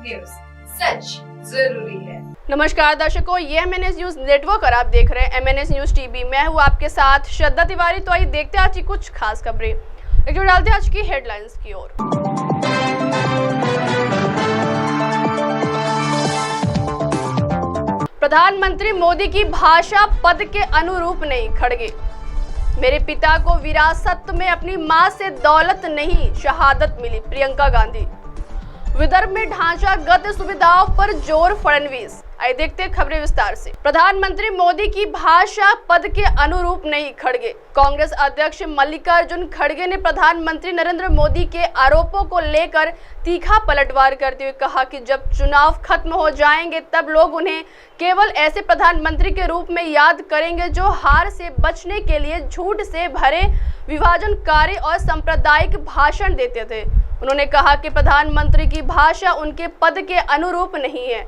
News, सच जरूरी है। नमस्कार दर्शकों, ये MNS न्यूज नेटवर्क और आप देख रहे हैं MNS न्यूज टीवी। मैं हूँ आपके साथ श्रद्धा तिवारी। तो आइए देखते हैं आज की कुछ खास खबरें। एक जो डालते हैं आज की हेडलाइंस की ओर। प्रधानमंत्री मोदी की भाषा पद के अनुरूप नहीं, खड़गे। मेरे पिता को विरासत में अपनी मां से दौलत नहीं, शहादत मिली, प्रियंका गांधी। विदर्भ में ढांचागत सुविधाओं पर जोर, फडणवीस। आइए देखते हैं खबरें विस्तार से। प्रधानमंत्री मोदी की भाषा पद के अनुरूप नहीं, खड़गे। कांग्रेस अध्यक्ष मल्लिकार्जुन खड़गे ने प्रधानमंत्री नरेंद्र मोदी के आरोपों को लेकर तीखा पलटवार करते हुए कहा कि जब चुनाव खत्म हो जाएंगे तब लोग उन्हें केवल ऐसे प्रधानमंत्री के रूप में याद करेंगे जो हार से बचने के लिए झूठ से भरे विभाजनकारी और सांप्रदायिक भाषण देते थे। उन्होंने कहा कि प्रधानमंत्री की भाषा उनके पद के अनुरूप नहीं है।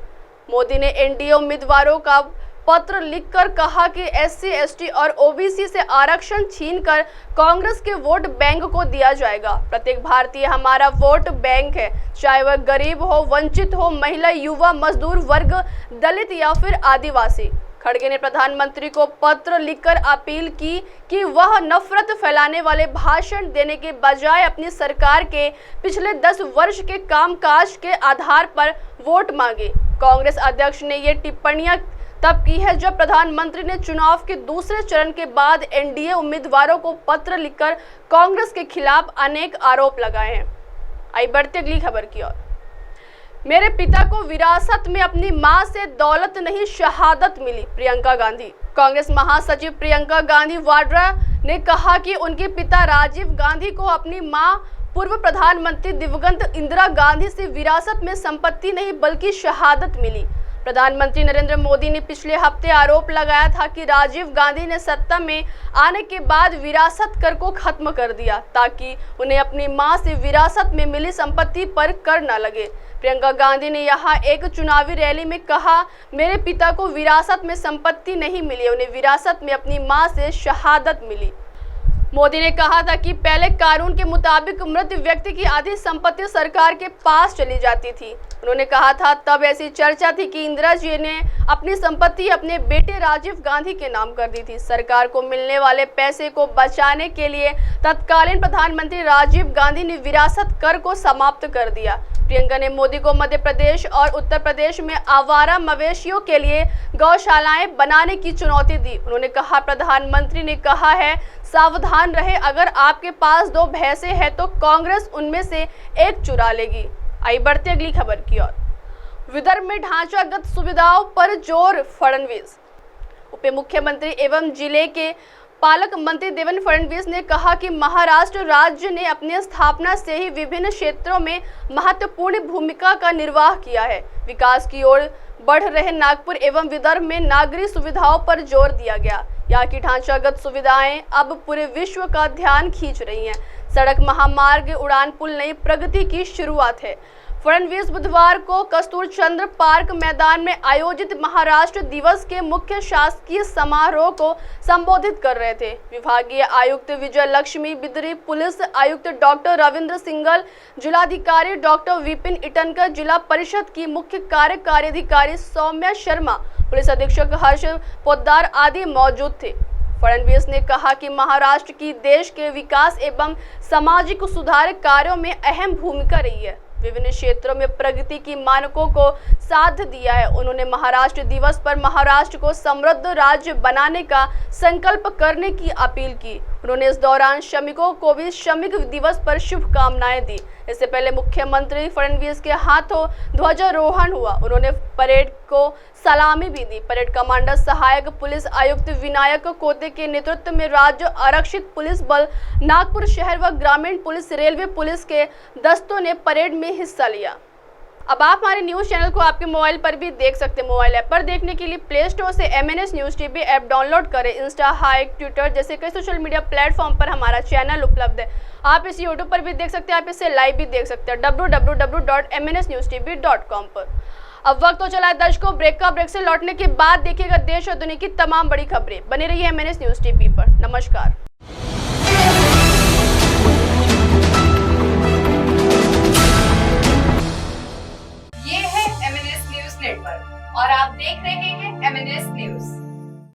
मोदी ने एनडीए उम्मीदवारों का पत्र लिखकर कहा कि SC, ST और OBC से आरक्षण छीनकर कांग्रेस के वोट बैंक को दिया जाएगा। प्रत्येक भारतीय हमारा वोट बैंक है, चाहे वह गरीब हो, वंचित हो, महिला, युवा, मजदूर वर्ग, दलित या फिर आदिवासी। खड़गे ने प्रधानमंत्री को पत्र लिखकर अपील की कि वह नफरत फैलाने वाले भाषण देने के बजाय अपनी सरकार के पिछले 10 वर्ष के कामकाज के आधार पर वोट मांगे। कांग्रेस अध्यक्ष ने ये टिप्पणियां तब की है जब प्रधानमंत्री ने चुनाव के दूसरे चरण के बाद एनडीए उम्मीदवारों को पत्र लिखकर कांग्रेस के खिलाफ अनेक आरोप लगाए हैं। आइए बढ़ते अगली खबर की ओर। मेरे पिता को विरासत में अपनी मां से दौलत नहीं, शहादत मिली, प्रियंका गांधी। कांग्रेस महासचिव प्रियंका गांधी वाड्रा ने कहा कि उनके पिता राजीव गांधी को अपनी मां पूर्व प्रधानमंत्री दिवंगत इंदिरा गांधी से विरासत में संपत्ति नहीं बल्कि शहादत मिली। प्रधानमंत्री नरेंद्र मोदी ने पिछले हफ्ते आरोप लगाया था कि राजीव गांधी ने सत्ता में आने के बाद विरासत कर को खत्म कर दिया ताकि उन्हें अपनी मां से विरासत में मिली संपत्ति पर कर न लगे। प्रियंका गांधी ने यहाँ एक चुनावी रैली में कहा, मेरे पिता को विरासत में संपत्ति नहीं मिली, उन्हें विरासत में अपनी मां से शहादत मिली। मोदी ने कहा था कि पहले कानून के मुताबिक मृत व्यक्ति की आधी संपत्ति सरकार के पास चली जाती थी। उन्होंने कहा था तब ऐसी चर्चा थी कि इंदिरा जी ने अपनी संपत्ति अपने बेटे राजीव गांधी के नाम कर दी थी। सरकार को मिलने वाले पैसे को बचाने के लिए तत्कालीन प्रधानमंत्री राजीव गांधी ने विरासत कर को समाप्त कर दिया। प्रियंका ने मोदी को मध्य प्रदेश और उत्तर प्रदेश में आवारा मवेशियों के लिए गौशालाएं बनाने की चुनौती दी। उन्होंने कहा, प्रधानमंत्री ने कहा है सावधान रहे, अगर आपके पास 2 भैंसे हैं तो कांग्रेस उनमें से एक चुरा लेगी। आइए बढ़ते अगली खबर की ओर। विदर्भ में ढांचागत सुविधाओं पर जोर, फडणवीस। उप मुख्यमंत्री एवं जिले के पालक मंत्री देवेंद्र फडणवीस ने कहा कि महाराष्ट्र राज्य ने अपनी स्थापना से ही विभिन्न क्षेत्रों में महत्वपूर्ण भूमिका का निर्वाह किया है। विकास की ओर बढ़ रहे नागपुर एवं विदर्भ में नागरिक सुविधाओं पर जोर दिया गया। यहाँ की ढांचागत सुविधाएं अब पूरे विश्व का ध्यान खींच रही हैं। सड़क, महामार्ग, उड़ान पुल नई प्रगति की शुरुआत है। फडणवीस बुधवार को कस्तूरचंद्र पार्क मैदान में आयोजित महाराष्ट्र दिवस के मुख्य शासकीय समारोह को संबोधित कर रहे थे। विभागीय आयुक्त विजय लक्ष्मी बिदरी, पुलिस आयुक्त डॉक्टर रविंद्र सिंगल, जिलाधिकारी डॉक्टर विपिन इटनकर, जिला परिषद की मुख्य कार्यकारी अधिकारी सौम्या शर्मा, पुलिस अधीक्षक हर्ष पोद्दार आदि मौजूद थे। फडणवीस ने कहा कि महाराष्ट्र की देश के विकास एवं सामाजिक सुधार कार्यों में अहम भूमिका रही है, विभिन्न क्षेत्रों में प्रगति की मानकों को साथ दिया है। उन्होंने महाराष्ट्र दिवस पर महाराष्ट्र को समृद्ध राज्य बनाने का संकल्प करने की अपील की। उन्होंने इस दौरान श्रमिकों को भी श्रमिक दिवस पर शुभकामनाएं दी। इससे पहले मुख्यमंत्री फडणवीस के हाथों ध्वजारोहण हुआ। उन्होंने परेड को सलामी भी दी। परेड कमांडर सहायक पुलिस आयुक्त विनायक कोते के नेतृत्व में राज्य आरक्षित पुलिस बल, नागपुर शहर व ग्रामीण पुलिस, रेलवे पुलिस के दस्तों ने परेड में हिस्सा लिया। अब आप हमारे न्यूज चैनल को आपके मोबाइल पर भी देख सकते हैं। मोबाइल ऐप पर देखने के लिए प्ले स्टोर से MNS news TV app download करें। इंस्टा, हाइक, ट्विटर जैसे कई सोशल मीडिया प्लेटफॉर्म पर हमारा चैनल उपलब्ध है। आप इसे यूट्यूब पर भी देख सकते हैं, आप इसे लाइव भी देख सकते हैं www.mnsnewstv.com पर। अब वक्त हो चला है दर्शकों ब्रेक का। ब्रेक से लौटने के बाद देखिएगा देश और दुनिया की तमाम बड़ी खबरें। बने रहिए MNS न्यूज टीवी पर। नमस्कार। ये है पर और आप देख रहे हैं MNS न्यूज।